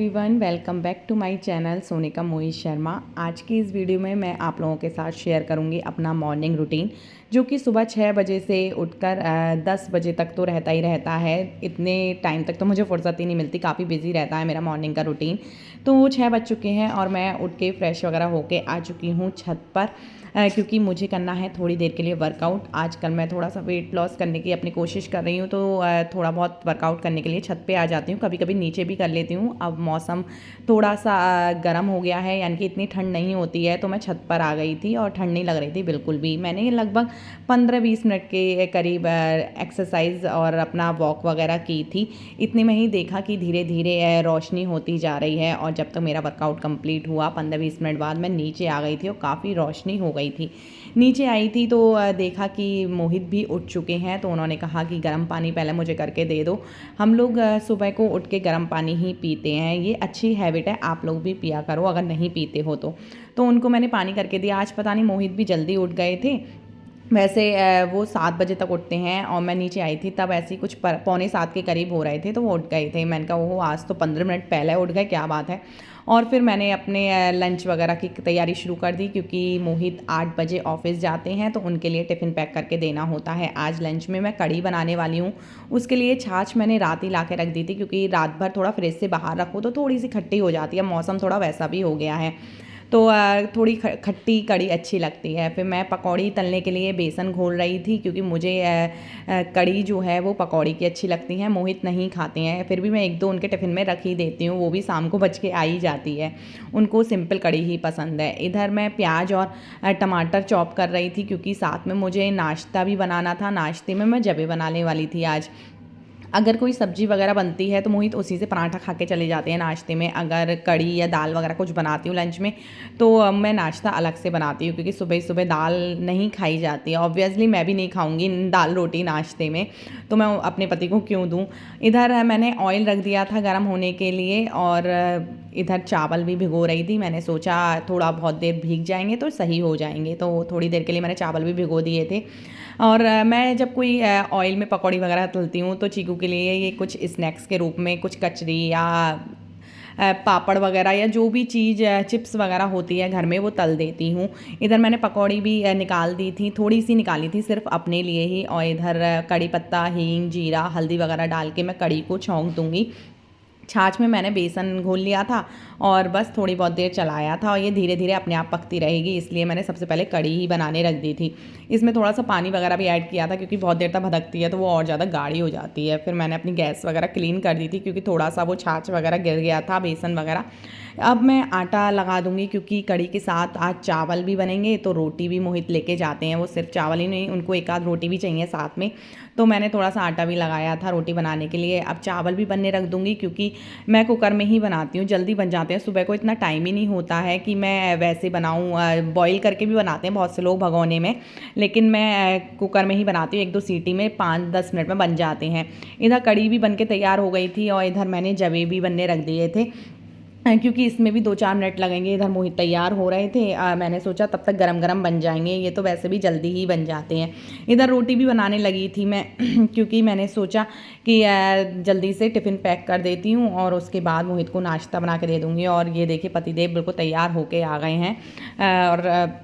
Everyone, welcome back to my channel Sonika Mohit Sharma. आज की इस वीडियो में मैं आप लोगों के साथ शेयर करूंगी अपना मॉर्निंग रूटीन, जो कि सुबह 6 बजे से उठकर 10 बजे तक तो रहता ही रहता है। इतने टाइम तक तो मुझे फुर्सत ही नहीं मिलती, काफ़ी बिजी रहता है मेरा मॉर्निंग का रूटीन। तो 6 बज चुके हैं और मैं उठ के फ्रेश वगैरह होके आ चुकी हूँ छत पर, क्योंकि मुझे करना है थोड़ी देर के लिए वर्कआउट। आजकल मैं थोड़ा सा वेट लॉस करने की अपनी कोशिश कर रही हूँ, तो थोड़ा बहुत वर्कआउट करने के लिए छत पे आ जाती हूँ। कभी कभी नीचे भी कर लेती हूँ। अब मौसम थोड़ा सा गर्म हो गया है, यानी कि इतनी ठंड नहीं होती है, तो मैं छत पर आ गई थी और ठंड नहीं लग रही थी बिल्कुल भी। मैंने लगभग 15-20 मिनट के करीब एक्सरसाइज और अपना वॉक वगैरह की थी। इतने में ही देखा कि धीरे धीरे रोशनी होती जा रही है, और जब तक मेरा वर्कआउट कंप्लीट हुआ 15-20 मिनट बाद मैं नीचे आ गई थी और काफ़ी रोशनी हो गई थी। नीचे आई थी तो देखा कि मोहित भी उठ चुके हैं, तो उन्होंने कहा कि गर्म पानी पहले मुझे करके दे दो। हम लोग सुबह को उठ के गर्म पानी ही पीते हैं, ये अच्छी हैबिट है, आप लोग भी पिया करो अगर नहीं पीते हो तो उनको मैंने पानी करके दिया। आज पता नहीं मोहित भी जल्दी उठ गए थे। वैसे वो 7 बजे तक उठते हैं, और मैं नीचे आई थी तब ऐसे ही कुछ पौने 7 के करीब हो रहे थे, तो वो उठ गए थे। मैंने कहा वो आज तो 15 मिनट पहले उठ गए, क्या बात है। और फिर मैंने अपने लंच वगैरह की तैयारी शुरू कर दी, क्योंकि मोहित 8 बजे ऑफिस जाते हैं, तो उनके लिए टिफ़िन पैक करके देना होता है। आज लंच में मैं कढ़ी बनाने वाली हूँ। उसके लिए छाछ मैंने रात ही ला के रख दी थी, क्योंकि रात भर थोड़ा फ्रिज से बाहर रखो तो थोड़ी सी खट्टी हो जाती है। मौसम थोड़ा वैसा भी हो गया है, तो थोड़ी खट्टी कड़ी अच्छी लगती है। फिर मैं पकौड़ी तलने के लिए बेसन घोल रही थी, क्योंकि मुझे कड़ी जो है वो पकौड़ी की अच्छी लगती हैं। मोहित नहीं खाते हैं, फिर भी मैं 1-2 उनके टिफ़िन में रख ही देती हूँ, वो भी शाम को बच के आ ही जाती है। उनको सिंपल कड़ी ही पसंद है। इधर मैं प्याज और टमाटर चॉप कर रही थी, क्योंकि साथ में मुझे नाश्ता भी बनाना था। नाश्ते में मैं जबे बनाने वाली थी आज। अगर कोई सब्जी वगैरह बनती है तो मोहित उसी से पराठा खा के चले जाते हैं नाश्ते में। अगर कड़ी या दाल वगैरह कुछ बनाती हूँ लंच में, तो मैं नाश्ता अलग से बनाती हूँ, क्योंकि सुबह सुबह दाल नहीं खाई जाती है। ऑब्वियसली मैं भी नहीं खाऊंगी दाल रोटी नाश्ते में, तो मैं अपने पति को क्यों दूँ। इधर मैंने ऑयल रख दिया था गर्म होने के लिए, और इधर चावल भी भिगो रही थी। मैंने सोचा थोड़ा बहुत देर भीग जाएंगे तो सही हो जाएंगे, तो थोड़ी देर के लिए मैंने चावल भी भिगो दिए थे। और मैं जब कोई ऑयल में पकौड़ी वगैरह तलती हूँ, तो चीकू के लिए ये कुछ स्नैक्स के रूप में कुछ कचरी या पापड़ वगैरह या जो भी चीज़ चिप्स वगैरह होती है घर में, वो तल देती हूँ। इधर मैंने पकौड़ी भी निकाल दी थी, थोड़ी सी निकाली थी सिर्फ अपने लिए ही। और इधर कड़ी पत्ता, हींग, जीरा, हल्दी वगैरह डाल के मैं कड़ी को छौंक दूँगी। छाछ में मैंने बेसन घोल लिया था और बस थोड़ी बहुत देर चलाया था, और ये धीरे धीरे अपने आप पकती रहेगी, इसलिए मैंने सबसे पहले कड़ी ही बनाने रख दी थी। इसमें थोड़ा सा पानी वगैरह भी ऐड किया था, क्योंकि बहुत देर तक भदकती है तो वो और ज़्यादा गाढ़ी हो जाती है। फिर मैंने अपनी गैस वगैरह क्लीन कर दी थी, क्योंकि थोड़ा सा वो छाछ वगैरह गिर गया था, बेसन वगैरह। अब मैं आटा लगा दूंगी, क्योंकि कड़ी के साथ आज चावल भी बनेंगे, तो रोटी भी मोहित लेके जाते हैं। वो सिर्फ चावल ही नहीं, उनको एक आध रोटी भी चाहिए साथ में, तो मैंने थोड़ा सा आटा भी लगाया था रोटी बनाने के लिए। अब चावल भी बनने रख दूंगी, क्योंकि मैं कुकर में ही बनाती हूँ, जल्दी बन जाते हैं। सुबह को इतना टाइम ही नहीं होता है कि मैं वैसे बनाऊँ। बॉईल करके भी बनाते हैं बहुत से लोग भगोने में, लेकिन मैं कुकर में ही बनाती हूँ। 1-2 सीटी में 5-10 मिनट में बन जाते हैं। इधर कड़ी भी बन के तैयार हो गई थी, और इधर मैंने जवे भी बनने रख दिए थे, क्योंकि इसमें भी 2-4 मिनट लगेंगे। इधर मोहित तैयार हो रहे थे, मैंने सोचा तब तक गरम गरम बन जाएंगे, ये तो वैसे भी जल्दी ही बन जाते हैं। इधर रोटी भी बनाने लगी थी मैं क्योंकि मैंने सोचा कि जल्दी से टिफ़िन पैक कर देती हूँ, और उसके बाद मोहित को नाश्ता बना के दे दूँगी। और ये देखिए पतिदेव बिल्कुल तैयार होके आ गए हैं। और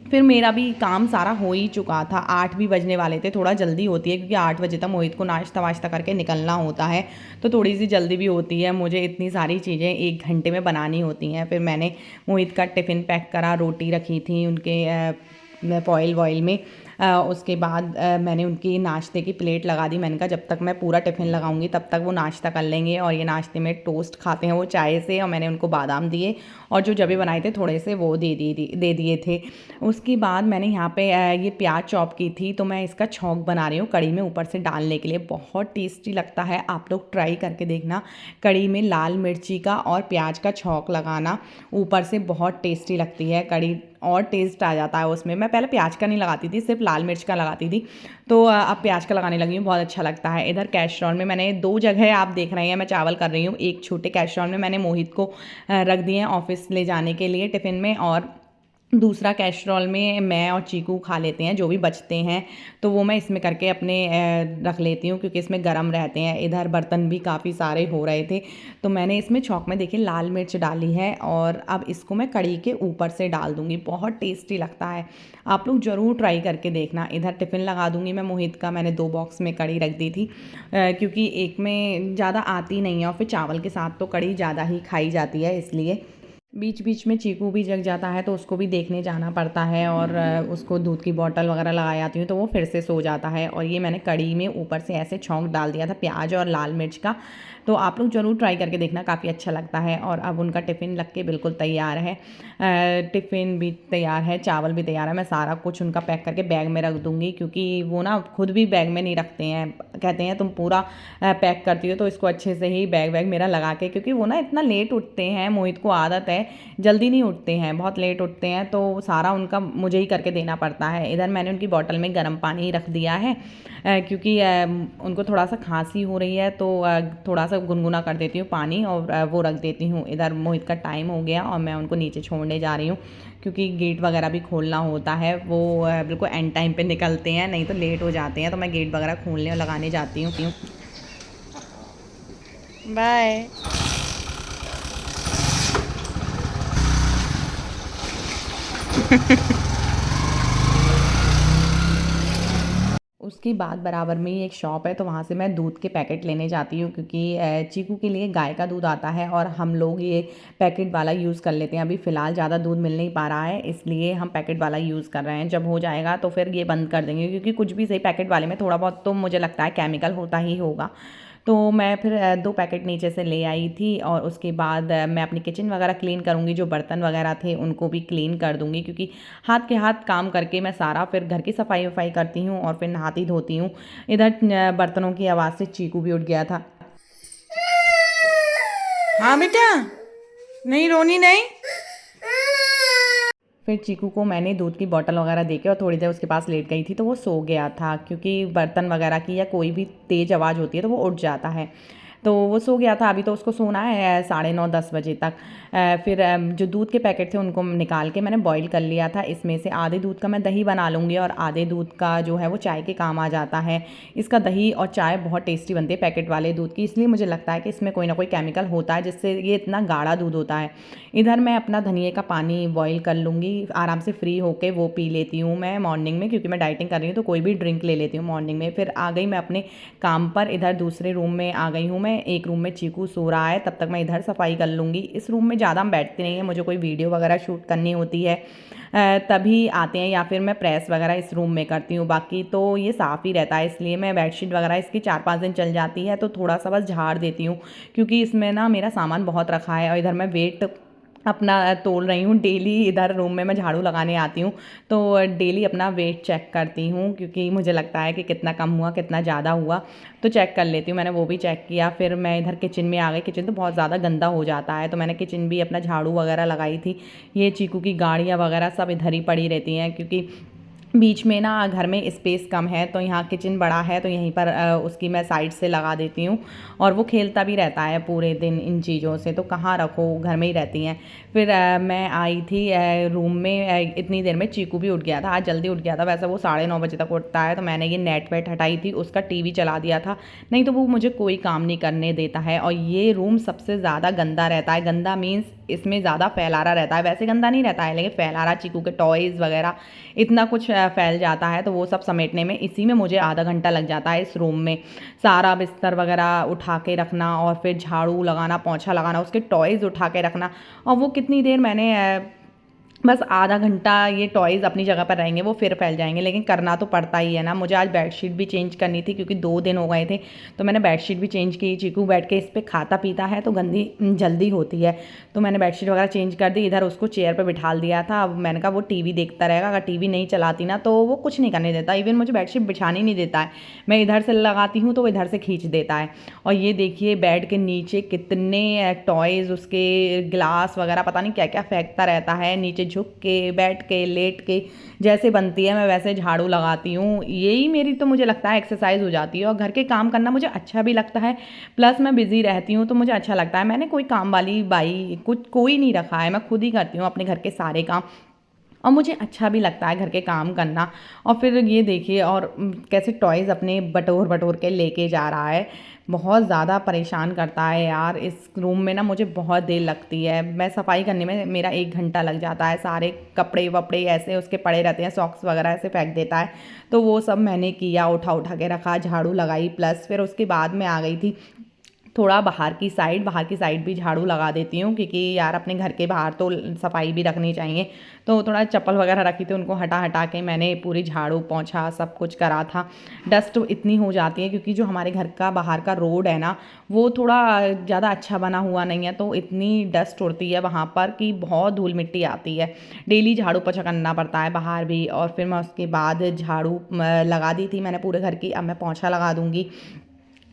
फिर मेरा भी काम सारा हो ही चुका था। 8 भी बजने वाले थे। थोड़ा जल्दी होती है, क्योंकि 8 बजे तक मोहित को नाश्ता वाश्ता करके निकलना होता है, तो थोड़ी सी जल्दी भी होती है। मुझे इतनी सारी चीज़ें 1 घंटे में बनानी होती हैं। फिर मैंने मोहित का टिफ़िन पैक करा, रोटी रखी थी उनके फॉइल वॉइल में। उसके बाद मैंने उनकी नाश्ते की प्लेट लगा दी। मैंने कहा जब तक मैं पूरा टिफ़िन लगाऊंगी तब तक वो नाश्ता कर लेंगे। और ये नाश्ते में टोस्ट खाते हैं वो चाय से, और मैंने उनको बादाम दिए, और जो जबे बनाए थे थोड़े से वो दे दिए थे। उसके बाद मैंने यहाँ पे ये प्याज चॉप की थी, तो मैं इसका छौंक बना रही हूँ कड़ी में ऊपर से डालने के लिए। बहुत टेस्टी लगता है, आप लोग ट्राई करके देखना। कड़ी में लाल मिर्ची का और प्याज का छौंक लगाना ऊपर से, बहुत टेस्टी लगती है कड़ी, और टेस्ट आ जाता है उसमें। मैं पहले प्याज का नहीं लगाती थी, सिर्फ लाल मिर्च का लगाती थी, तो अब प्याज का लगाने लगी हूँ, बहुत अच्छा लगता है। इधर कैस्ट्रॉल में मैंने 2 जगह आप देख रहे हैं मैं चावल कर रही हूँ। एक छोटे कैस्ट्रॉल में मैंने मोहित को रख दिए हैं ऑफिस ले जाने के लिए टिफ़िन में, और दूसरा कैस्ट्रॉल में मैं और चीकू खा लेते हैं, जो भी बचते हैं तो वो मैं इसमें करके अपने रख लेती हूँ, क्योंकि इसमें गर्म रहते हैं। इधर बर्तन भी काफ़ी सारे हो रहे थे, तो मैंने इसमें छौंक में देखिए लाल मिर्च डाली है, और अब इसको मैं कढ़ी के ऊपर से डाल दूँगी। बहुत टेस्टी लगता है, आप लोग ज़रूर ट्राई करके देखना। इधर टिफ़िन लगा दूँगी मैं मोहित का। मैंने 2 बॉक्स में कढ़ी रख दी थी, क्योंकि एक में ज़्यादा आती नहीं है, और फिर चावल के साथ तो कढ़ी ज़्यादा ही खाई जाती है, इसलिए। बीच बीच में चीकू भी जग जाता है, तो उसको भी देखने जाना पड़ता है, और उसको दूध की बॉटल वगैरह लगा आती हूँ, तो वो फिर से सो जाता है। और ये मैंने कढ़ी में ऊपर से ऐसे छौंक डाल दिया था प्याज और लाल मिर्च का, तो आप लोग ज़रूर ट्राई करके देखना, काफ़ी अच्छा लगता है। और अब उनका टिफ़िन लग के बिल्कुल तैयार है। टिफ़िन भी तैयार है, चावल भी तैयार है। मैं सारा कुछ उनका पैक करके बैग में रख दूँगी, क्योंकि वो ना खुद भी बैग में नहीं रखते हैं। कहते हैं तुम पूरा पैक करती हो तो इसको अच्छे से ही बैग वैग मेरा लगा के, क्योंकि वो ना इतना लेट उठते हैं, मोहित को आदत है, जल्दी नहीं उठते हैं, बहुत लेट उठते हैं, तो सारा उनका मुझे ही करके देना पड़ता है। इधर मैंने उनकी बॉटल में गर्म पानी रख दिया है, क्योंकि उनको थोड़ा सा खांसी हो रही है, तो थोड़ा सा गुनगुना कर देती हूँ पानी, और वो रख देती हूँ। इधर मोहित का टाइम हो गया और मैं उनको नीचे छोड़ने जा रही हूँ, क्योंकि गेट वगैरह भी खोलना होता है। वो बिल्कुल एंड टाइम पे निकलते हैं, नहीं तो लेट हो जाते हैं, तो मैं गेट वगैरह खोलने और लगाने जाती हूँ। बाय। उसके बाद बराबर में ही एक शॉप है, तो वहाँ से मैं दूध के पैकेट लेने जाती हूँ, क्योंकि चीकू के लिए गाय का दूध आता है, और हम लोग ये पैकेट वाला यूज़ कर लेते हैं। अभी फ़िलहाल ज़्यादा दूध मिल नहीं पा रहा है, इसलिए हम पैकेट वाला यूज़ कर रहे हैं। जब हो जाएगा तो फिर ये बंद कर देंगे, क्योंकि कुछ भी सही पैकेट वाले में थोड़ा बहुत तो मुझे लगता है केमिकल होता ही होगा। तो मैं फिर 2 पैकेट नीचे से ले आई थी, और उसके बाद मैं अपनी किचन वगैरह क्लीन करूँगी, जो बर्तन वगैरह थे उनको भी क्लीन कर दूँगी, क्योंकि हाथ के हाथ काम करके मैं सारा फिर घर की सफाई-वफाई करती हूँ, और फिर नहाती धोती हूँ। इधर बर्तनों की आवाज़ से चीकू भी उठ गया था। हाँ बेटा, नहीं रोनी नहीं। फिर चीकू को मैंने दूध की बॉटल वगैरह दे के और थोड़ी देर उसके पास लेट गई थी, तो वो सो गया था, क्योंकि बर्तन वगैरह की या कोई भी तेज़ आवाज़ होती है तो वो उठ जाता है। तो वो सो गया था, अभी तो उसको सोना है 9:30-10 बजे तक। फिर जो दूध के पैकेट थे उनको निकाल के मैंने बॉईल कर लिया था। इसमें से आधे दूध का मैं दही बना लूँगी, और आधे दूध का जो है वो चाय के काम आ जाता है। इसका दही और चाय बहुत टेस्टी बनती है पैकेट वाले दूध की, इसलिए मुझे लगता है कि इसमें कोई ना कोई केमिकल होता है, जिससे ये इतना गाढ़ा दूध होता है। इधर मैं अपना धनिए का पानी बॉईल कर लूँगी, आराम से फ्री होके वो पी लेती हूँ मैं मॉर्निंग में, क्योंकि मैं डाइटिंग कर रही हूँ, तो कोई भी ड्रिंक ले लेती हूँ मॉर्निंग में। फिर आ गई मैं अपने काम पर। इधर दूसरे रूम में आ गई हूँ मैं, एक रूम में चीकू सो रहा है, तब तक मैं इधर सफाई कर लूँगी। इस रूम में ज़्यादा हम बैठते नहीं हैं, मुझे कोई वीडियो वगैरह शूट करनी होती है तभी आते हैं, या फिर मैं प्रेस वगैरह इस रूम में करती हूँ। बाकी तो ये साफ़ ही रहता है, इसलिए मैं बेडशीट वगैरह इसकी 4-5 दिन चल जाती है, तो थोड़ा सा बस झाड़ देती हूँ, क्योंकि इसमें ना मेरा सामान बहुत रखा है। और इधर मैं वेट अपना तोल रही हूँ डेली। इधर रूम में मैं झाड़ू लगाने आती हूँ, तो डेली अपना वेट चेक करती हूँ, क्योंकि मुझे लगता है कि कितना कम हुआ कितना ज़्यादा हुआ, तो चेक कर लेती हूँ। मैंने वो भी चेक किया। फिर मैं इधर किचन में आ गई। किचन तो बहुत ज़्यादा गंदा हो जाता है, तो मैंने किचन भी अपना झाड़ू वगैरह लगाई थी। ये चीकू की गाड़ियाँ वगैरह सब इधर ही पड़ी रहती हैं, क्योंकि बीच में ना घर में स्पेस कम है, तो यहाँ किचन बड़ा है, तो यहीं पर उसकी मैं साइड से लगा देती हूँ, और वो खेलता भी रहता है पूरे दिन इन चीज़ों से, तो कहाँ रखो, घर में ही रहती हैं। फिर मैं आई थी रूम में, इतनी देर में चीकू भी उठ गया था। आज जल्दी उठ गया था, वैसे वो 9:30 बजे तक उठता है, तो मैंने ये नेट वेट हटाई थी, उसका टीवी चला दिया था, नहीं तो वो मुझे कोई काम नहीं करने देता है। और ये रूम सबसे ज़्यादा गंदा रहता है। गंदा मीन्स इसमें ज़्यादा फैलारा रहता है, वैसे गंदा नहीं रहता है, लेकिन फैलारा, चीकू के टॉयज़ वगैरह इतना कुछ फैल जाता है, तो वो सब समेटने में इसी में मुझे आधा घंटा लग जाता है। इस रूम में सारा बिस्तर वगैरह उठा के रखना, और फिर झाड़ू लगाना, पोंछा लगाना, उसके टॉयज़ उठा के रखना, और वो कितनी देर मैंने बस आधा घंटा ये टॉयज़ अपनी जगह पर रहेंगे, वो फिर फैल जाएंगे, लेकिन करना तो पड़ता ही है ना। मुझे आज बेडशीट भी चेंज करनी थी, क्योंकि 2 दिन हो गए थे, तो मैंने बेडशीट भी चेंज की। चीकू बैठ के इस पर खाता पीता है, तो गंदी जल्दी होती है, तो मैंने बेडशीट वगैरह चेंज कर दी। इधर उसको चेयर पर बिठा दिया था। अब मैंने कहा वो टीवी देखता रहेगा, अगर टीवी नहीं चलाती ना तो वो कुछ नहीं करने देता, इवन मुझे बेडशीट बिछानी नहीं देता है। मैं इधर से लगाती हूँ तो वो इधर से खींच देता है। और ये देखिए बेड के नीचे कितने टॉयज़, उसके ग्लास वगैरह, पता नहीं क्या क्या फेंकता रहता है, नीचे झुक के, बैठ के, लेट के, जैसे बनती है मैं वैसे झाड़ू लगाती हूँ। यही मेरी तो मुझे लगता है एक्सरसाइज हो जाती है, और घर के काम करना मुझे अच्छा भी लगता है, प्लस मैं बिज़ी रहती हूँ, तो मुझे अच्छा लगता है। मैंने कोई काम वाली बाई कुछ कोई नहीं रखा है, मैं खुद ही करती हूँ अपने घर के सारे काम। और मुझे अच्छा भी लगता है घर के काम करना। और फिर ये देखिए और कैसे टॉयज़ अपने बटोर बटोर के लेके जा रहा है। बहुत ज़्यादा परेशान करता है यार। इस रूम में ना मुझे बहुत देर लगती है, मैं सफाई करने में मेरा 1 घंटा लग जाता है। सारे कपड़े वपड़े ऐसे उसके पड़े रहते हैं, सॉक्स वगैरह ऐसे फेंक देता है। तो वो सब मैंने किया, उठा उठा के रखा, झाड़ू लगाई, प्लस फिर उसके बाद मैं आ गई थी थोड़ा बाहर की साइड भी झाड़ू लगा देती हूँ, क्योंकि यार अपने घर के बाहर तो सफाई भी रखनी चाहिए। तो थोड़ा चप्पल वगैरह रखी थी, उनको हटा हटा के मैंने पूरी झाड़ू पोंछा सब कुछ करा था। डस्ट इतनी हो जाती है क्योंकि जो हमारे घर का बाहर का रोड है ना, वो थोड़ा ज़्यादा अच्छा बना हुआ नहीं है, तो इतनी डस्ट उड़ती है वहाँ पर कि बहुत धूल मिट्टी आती है। डेली झाड़ू पोछा करना पड़ता है बाहर भी। और फिर मैं उसके बाद झाड़ू लगा दी थी मैंने पूरे घर की। अब मैं पोंछा लगा दूँगी।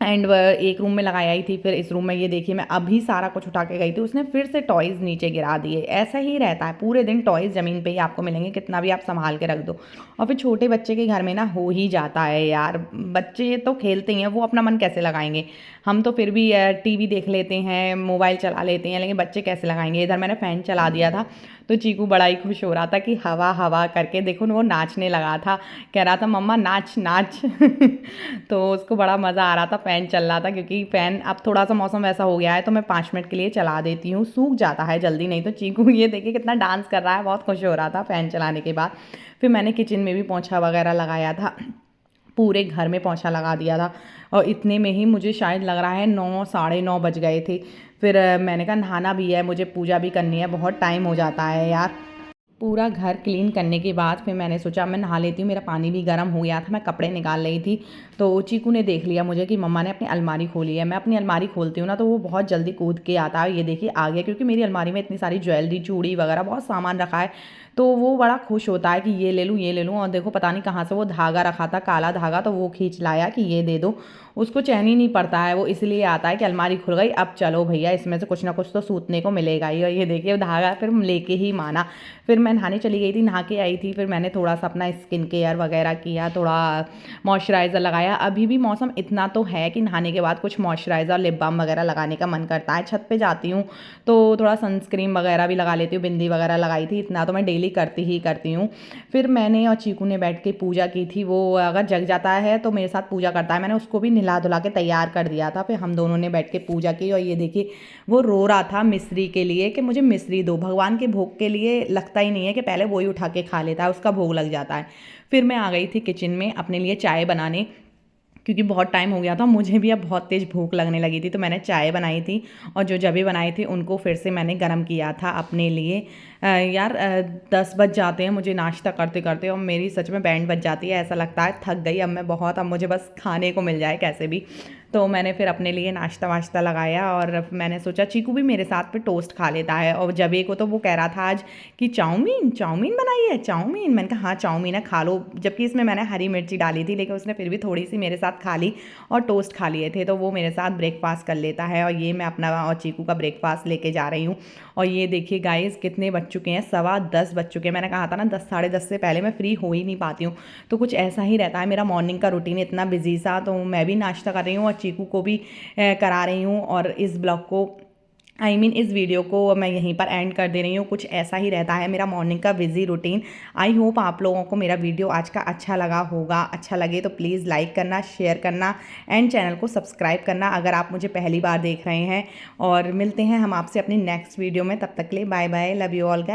एंड एक रूम में लगाई आई थी, फिर इस रूम में ये देखिए मैं अभी सारा कुछ उठा के गई थी, उसने फिर से टॉयज़ नीचे गिरा दिए। ऐसा ही रहता है, पूरे दिन टॉयज़ ज़मीन पे ही आपको मिलेंगे, कितना भी आप संभाल के रख दो। और फिर छोटे बच्चे के घर में ना हो ही जाता है यार। बच्चे तो खेलते ही हैं, वो अपना मन कैसे लगाएंगे। हम तो फिर भी टीवी देख लेते हैं, मोबाइल चला लेते हैं, लेकिन बच्चे कैसे लगाएंगे। इधर मैंने फ़ैन चला दिया था, तो चीकू बड़ा ही खुश हो रहा था कि हवा हवा करके देखो, वो नाचने लगा था, कह रहा था मम्मा नाच नाच। तो उसको बड़ा मज़ा आ रहा था। फ़ैन चल रहा था क्योंकि फ़ैन अब थोड़ा सा मौसम वैसा हो गया है, तो मैं 5 मिनट के लिए चला देती हूँ, सूख जाता है जल्दी। नहीं तो चीकू ये देखिए कितना डांस कर रहा है, बहुत खुश हो रहा था फ़ैन चलाने के बाद। फिर मैंने किचन में भी पोंछा वगैरह लगाया था, पूरे घर में पोंछा लगा दिया था। और इतने में ही मुझे शायद लग रहा है 9 साढ़े 9 बज गए थे। फिर मैंने कहा नहाना भी है, मुझे पूजा भी करनी है, बहुत टाइम हो जाता है यार। पूरा घर क्लीन करने के बाद फिर मैंने सोचा मैं नहा लेती हूँ, मेरा पानी भी गर्म हो गया था, मैं कपड़े निकाल रही थी। तो चीकू ने देख लिया मुझे कि मम्मा ने अपनी अलमारी खोली है। मैं अपनी अलमारी खोलती हूँ ना, तो वो बहुत जल्दी कूद के आता है। ये देखिए आ गया, क्योंकि मेरी अलमारी में इतनी सारी ज्वेलरी चूड़ी वगैरह बहुत सामान रखा है। तो वो बड़ा खुश होता है कि ये ले लूँ ये ले लूँ। और देखो पता नहीं कहाँ से वो धागा रखा था, काला धागा, तो वो खींच लाया कि ये दे दो। उसको चैन ही नहीं पड़ता है, वो इसलिए आता है कि अलमारी खुल गई, अब चलो भैया इसमें से कुछ ना कुछ तो सूतने को मिलेगा ही। और ये देखिए धागा फिर लेके ही माना। फिर मैं नहाने चली गई थी, नहा के आई थी, फिर मैंने थोड़ा सा अपना स्किन केयर वगैरह किया, थोड़ा मॉइस्चराइज़र लगाया। अभी भी मौसम इतना तो है कि नहाने के बाद कुछ मॉइस्चराइज़र लिप बाम वगैरह लगाने का मन करता है। छत पे जाती हूँ तो थोड़ा सनस्क्रीन वगैरह भी लगा लेती हूँ, बिंदी वगैरह लगाई थी, इतना तो मैं डेली करती ही करती हूँ। फिर मैंने और चीकू ने बैठ के पूजा की थी। वो अगर जग जाता है तो मेरे साथ पूजा करता है, मैंने उसको भी नहला धुला के तैयार कर दिया था। फिर हम दोनों ने बैठ के पूजा की। और ये देखिए वो रो रहा था मिश्री के लिए कि मुझे मिश्री दो। भगवान के भोग के लिए लगता ही नहीं है कि पहले वो ही उठा के खा लेता है, उसका भोग लग जाता है। फिर मैं आ गई थी किचन में अपने लिए चाय बनाने, क्योंकि बहुत टाइम हो गया था, मुझे भी अब बहुत तेज़ भूख लगने लगी थी। तो मैंने चाय बनाई थी और जो जबे बनाए थे उनको फिर से मैंने गर्म किया था अपने लिए। यार 10 बज जाते हैं मुझे नाश्ता करते करते, और मेरी सच में बैंड बज जाती है। ऐसा लगता है थक गई अब मैं बहुत, अब मुझे बस खाने को मिल जाए कैसे भी। तो मैंने फिर अपने लिए नाश्ता वाश्ता लगाया, और मैंने सोचा चीकू भी मेरे साथ पे टोस्ट खा लेता है। और जबे को तो वो कह रहा था आज कि चाउमीन चाउमीन बनाई है चाउमीन। मैंने कहा हाँ चाउमीन है, खा लो। जबकि इसमें मैंने हरी मिर्ची डाली थी, लेकिन उसने फिर भी थोड़ी सी मेरे साथ खा ली और टोस्ट खा लिए थे। तो वो मेरे साथ ब्रेकफास्ट कर लेता है, और ये मैं अपना और चीकू का ब्रेकफास्ट लेके जा रही हूँ। और ये देखिए गाइस कितने बज चुके हैं, 10:15 बज चुके हैं। मैंने कहा था ना 10 साढ़े 10 से पहले मैं फ्री हो ही नहीं पाती हूँ। तो कुछ ऐसा ही रहता है मेरा मॉर्निंग का रूटीन, इतना बिजी सा। तो मैं भी नाश्ता कर रही हूँ और चीकू को भी करा रही हूँ। और इस ब्लॉग को इस वीडियो को मैं यहीं पर एंड कर दे रही हूँ। कुछ ऐसा ही रहता है मेरा मॉर्निंग का बिजी रूटीन। आई होप आप लोगों को मेरा वीडियो आज का अच्छा लगा होगा। अच्छा लगे तो प्लीज़ लाइक करना, शेयर करना एंड चैनल को सब्सक्राइब करना अगर आप मुझे पहली बार देख रहे हैं। और मिलते हैं हम आपसे अपनी नेक्स्ट वीडियो में, तब तक के लिए bye bye, love you all.